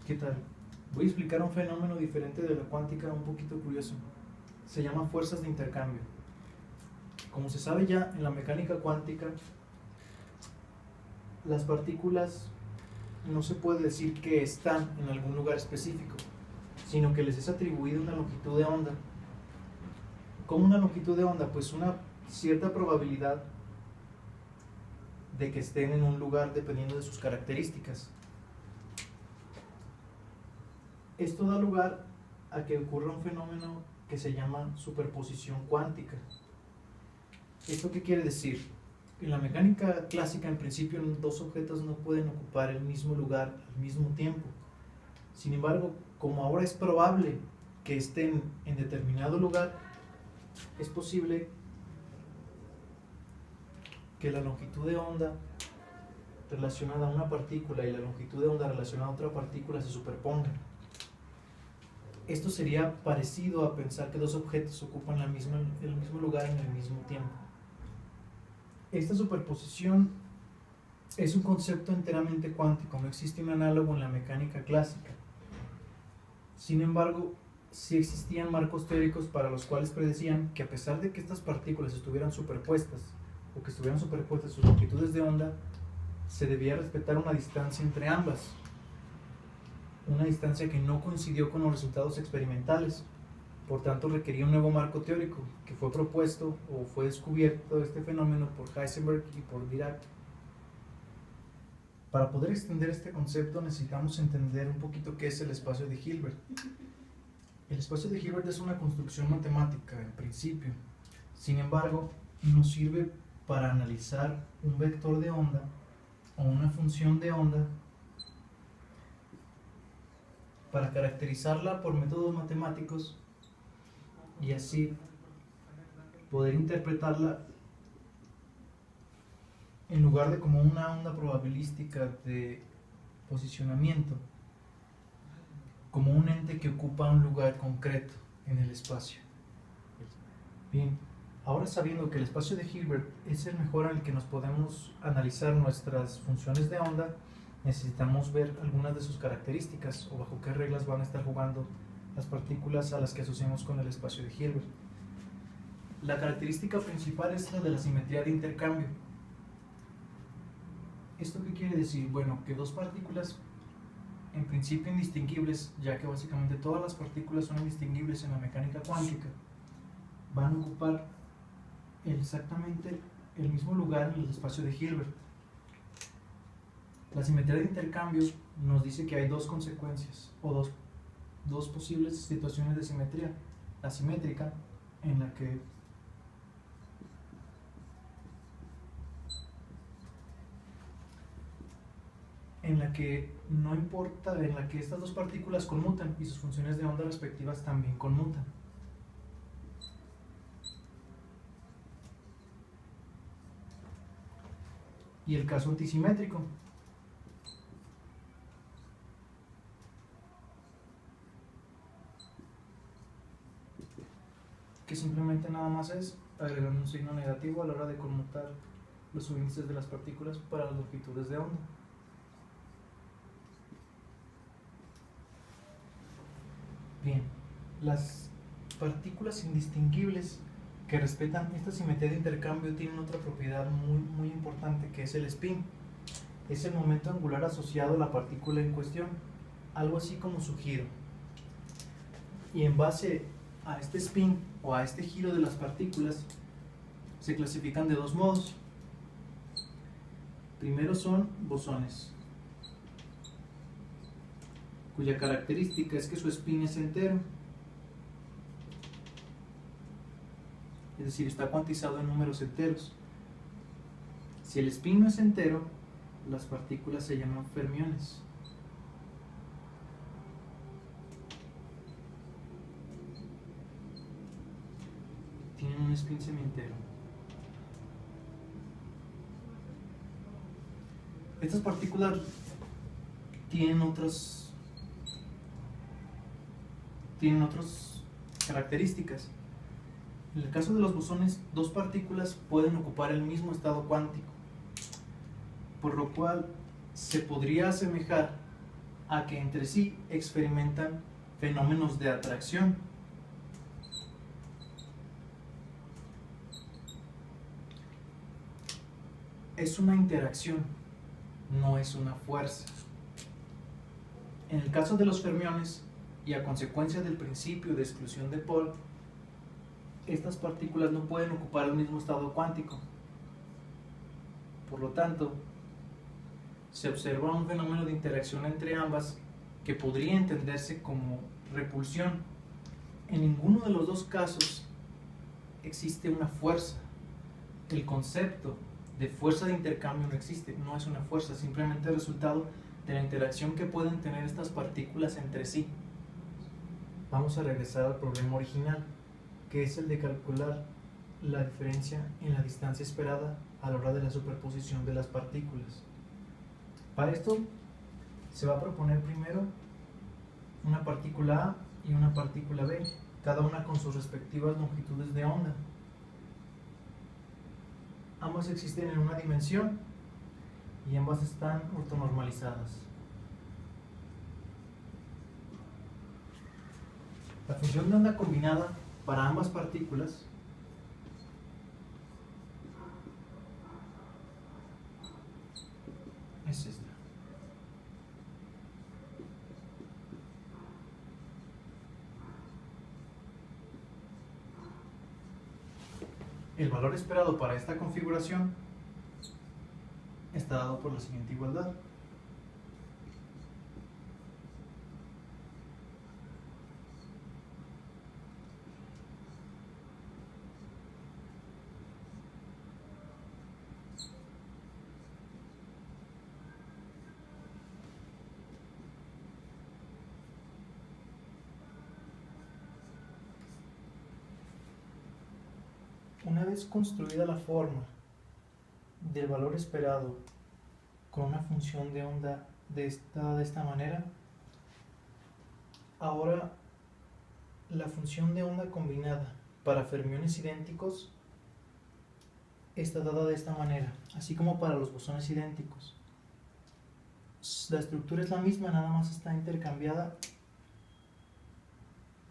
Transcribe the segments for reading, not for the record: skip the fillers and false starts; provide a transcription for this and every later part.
¿Qué tal? Voy a explicar un fenómeno diferente de la cuántica, un poquito curioso. Se llama fuerzas de intercambio. Como se sabe ya en la mecánica cuántica, las partículas no se puede decir que están en algún lugar específico, sino que les es atribuida una longitud de onda. ¿Cómo una longitud de onda? Pues una cierta probabilidad de que estén en un lugar dependiendo de sus características. Esto da lugar a que ocurra un fenómeno que se llama superposición cuántica. ¿Esto qué quiere decir? En la mecánica clásica, en principio, dos objetos no pueden ocupar el mismo lugar al mismo tiempo. Sin embargo, como ahora es probable que estén en determinado lugar, es posible que la longitud de onda relacionada a una partícula y la longitud de onda relacionada a otra partícula se superpongan. Esto sería parecido a pensar que dos objetos ocupan el mismo lugar en el mismo tiempo. Esta superposición es un concepto enteramente cuántico, no existe un análogo en la mecánica clásica. Sin embargo, sí existían marcos teóricos para los cuales predecían que a pesar de que estas partículas estuvieran superpuestas, o que estuvieran superpuestas sus longitudes de onda, se debía respetar una distancia entre ambas, una distancia que no coincidió con los resultados experimentales. Por tanto, requería un nuevo marco teórico que fue propuesto o fue descubierto este fenómeno por Heisenberg y por Dirac. Para poder extender este concepto necesitamos entender un poquito qué es el espacio de Hilbert. El espacio de Hilbert es una construcción matemática en principio. Sin embargo, nos sirve para analizar un vector de onda o una función de onda, para caracterizarla por métodos matemáticos y así poder interpretarla en lugar de como una onda probabilística de posicionamiento, como un ente que ocupa un lugar concreto en el espacio. Bien, ahora sabiendo que el espacio de Hilbert es el mejor en el que nos podemos analizar nuestras funciones de onda, necesitamos ver algunas de sus características o bajo qué reglas van a estar jugando las partículas a las que asociamos con el espacio de Hilbert. La característica principal es la de la simetría de intercambio. ¿Esto qué quiere decir? Bueno, que dos partículas en principio indistinguibles, ya que básicamente todas las partículas son indistinguibles en la mecánica cuántica, van a ocupar exactamente el mismo lugar en el espacio de Hilbert. La simetría de intercambio nos dice que hay dos consecuencias o dos posibles situaciones de simetría. La simétrica, en la que no importa, en la que estas dos partículas conmutan y sus funciones de onda respectivas también conmutan. Y el caso antisimétrico, que simplemente nada más es agregar un signo negativo a la hora de conmutar los subíndices de las partículas para las longitudes de onda. Bien, las partículas indistinguibles que respetan esta simetría de intercambio tienen otra propiedad muy importante, que es el spin. Es el momento angular asociado a la partícula en cuestión, algo así como su giro. Y en base a este spin o a este giro de las partículas se clasifican de dos modos. Primero son bosones, cuya característica es que su spin es entero, es decir, está cuantizado en números enteros. Si el spin no es entero, las partículas se llaman fermiones. Tienen un spin semientero. Estas partículas tienen otras características. En el caso de los bosones, dos partículas pueden ocupar el mismo estado cuántico, por lo cual se podría asemejar a que entre sí experimentan fenómenos de atracción. Es una interacción, no es una fuerza. En el caso de los fermiones, y a consecuencia del principio de exclusión de Paul, estas partículas no pueden ocupar el mismo estado cuántico. Por lo tanto, se observa un fenómeno de interacción entre ambas que podría entenderse como repulsión. En ninguno de los dos casos existe una fuerza. El concepto de fuerza de intercambio no existe, no es una fuerza, simplemente el resultado de la interacción que pueden tener estas partículas entre sí. Vamos a regresar al problema original, que es el de calcular la diferencia en la distancia esperada a la hora de la superposición de las partículas. Para esto se va a proponer primero una partícula A y una partícula B, cada una con sus respectivas longitudes de onda. Ambas existen en una dimensión y ambas están ortonormalizadas. La función de onda combinada para ambas partículas es esta. El valor esperado para esta configuración está dado por la siguiente igualdad. Una vez construida la forma del valor esperado con una función de onda de esta manera, ahora la función de onda combinada para fermiones idénticos está dada de esta manera, así como para los bosones idénticos. La estructura es la misma, nada más está intercambiada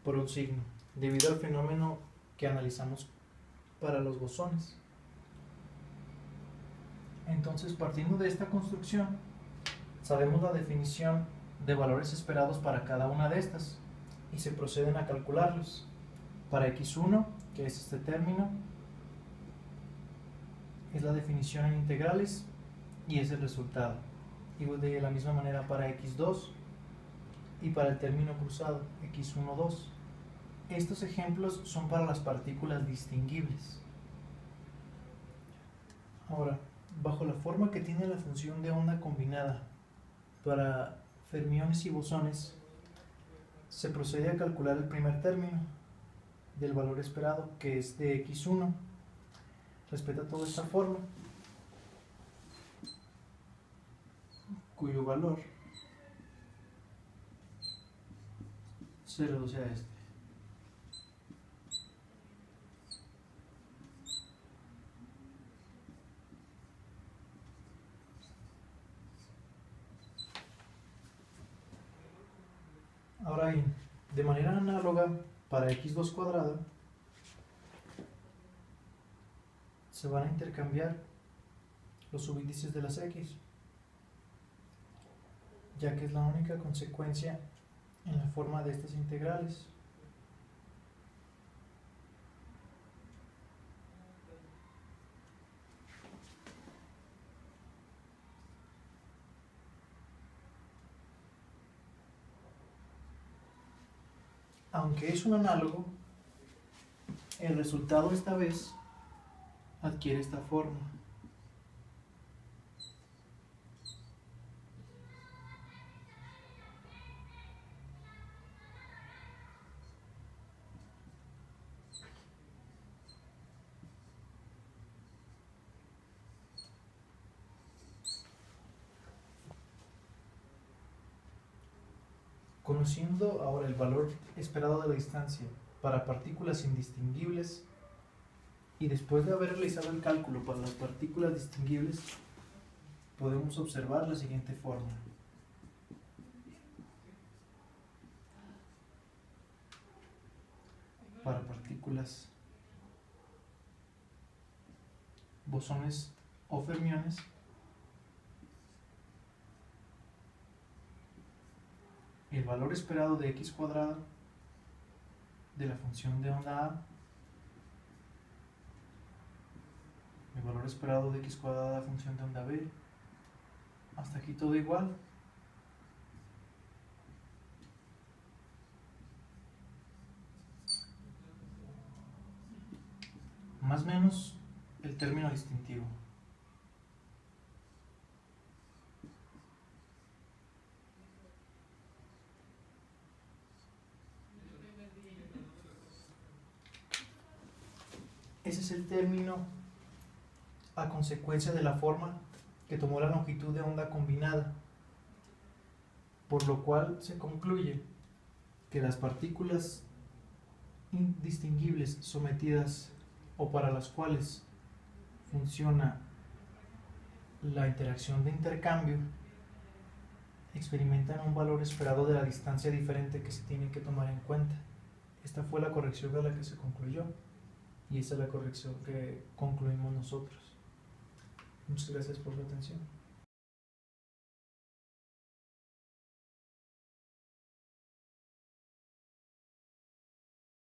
por un signo, debido al fenómeno que analizamos para los bosones. Entonces, partiendo de esta construcción, sabemos la definición de valores esperados para cada una de estas y se proceden a calcularlos. Para x1, que es este término, es la definición en integrales y es el resultado. Y de la misma manera para x2 y para el término cruzado, x1, 2. Estos ejemplos son para las partículas distinguibles. Ahora, bajo la forma que tiene la función de onda combinada para fermiones y bosones, se procede a calcular el primer término del valor esperado, que es de x1. Respeta toda esta forma, cuyo valor se reduce a este. Ahora bien, de manera análoga para x2 cuadrada, se van a intercambiar los subíndices de las x, ya que es la única consecuencia en la forma de estas integrales. Aunque es un análogo, el resultado esta vez adquiere esta forma. Conociendo ahora el valor esperado de la distancia para partículas indistinguibles y después de haber realizado el cálculo para las partículas distinguibles, podemos observar la siguiente forma. para partículas bosones o fermiones el valor esperado de x cuadrado de la función de onda A, el valor esperado de x cuadrado de la función de onda B, hasta aquí todo igual. Más o menos el término distintivo. Ese es el término a consecuencia de la forma que tomó la longitud de onda combinada, por lo cual se concluye que las partículas indistinguibles sometidas o para las cuales funciona la interacción de intercambio experimentan un valor esperado de la distancia diferente que se tiene que tomar en cuenta. Esta fue la corrección a la que se concluyó y esa es la corrección que concluimos nosotros. Muchas gracias por su atención.